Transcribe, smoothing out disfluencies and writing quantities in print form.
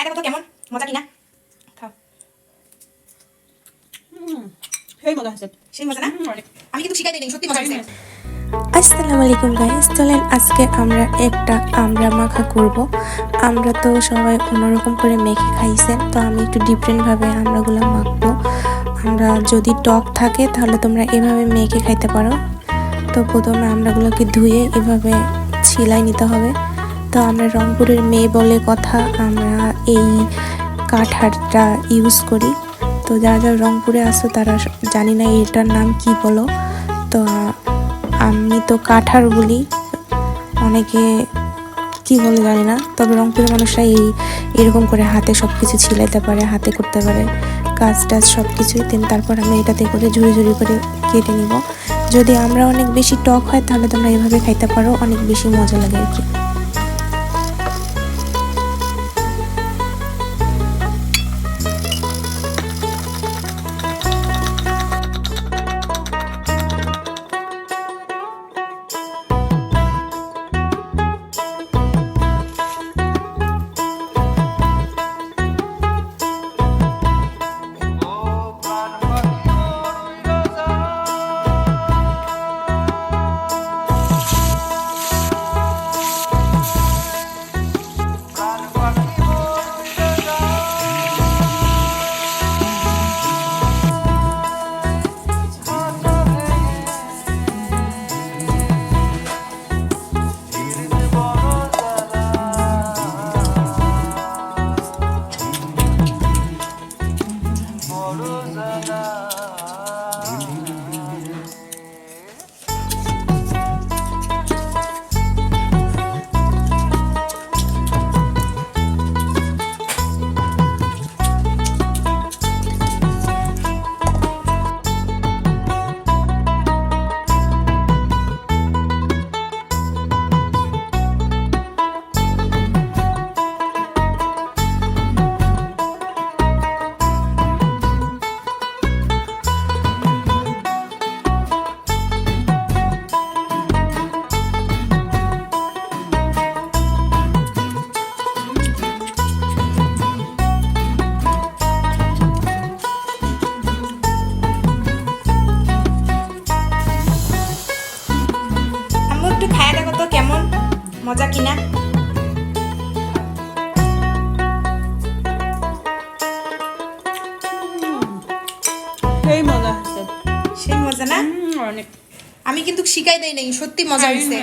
দেখো তো কেমন মজা কিনা। খাও। সেই মজা হয়েছে। সেই মজা না? আমি কিন্তু শিখাই দিই, সত্যি মজা হয়েছে। আসসালামু আলাইকুম গাইস, চলেন আজকে আমরা একটা আমড়া মাখা করব। আমরা তো সবাই অন্যরকম করে মেখে খাইছেন, তো আমি একটু ডিফারেন্টভাবে আমড়াগুলো মাখবো। আমরা যদি টক থাকে তাহলে তোমরা এভাবে মেখে খাইতে পারো। তো প্রথমে আমড়াগুলোকে ধুয়ে এভাবে ছিলাই নিতে হবে। তো আমরা রংপুরের মেয়ে বলে কথা, আমরা এই কাঠারটা ইউজ করি। তো যারা যারা রংপুরে আসো তারা জানি না এটার নাম কি বলো, তো আমি তো কাঠার বলি, অনেকে কি বলে জানি না। তবে রংপুরের মানুষরা এরকম করে হাতে সব কিছু ছিলাইতে পারে, হাতে করতে পারে কাজ টাজ সব কিছুই। তারপর আমি এটাতে করে ঝুড়ি ঝুড়ি করে কেটে নিব। যদি আমরা অনেক বেশি টক হয় তাহলে তোমরা এভাবে খাইতে পারো, অনেক বেশি মজা লাগে আর কি। মজা কিনা। সেই মজা হয়েছে। সেই মজা না? অনেক। আমি কিন্তু শিখাই দেই নাই, সত্যি মজা হয়েছে।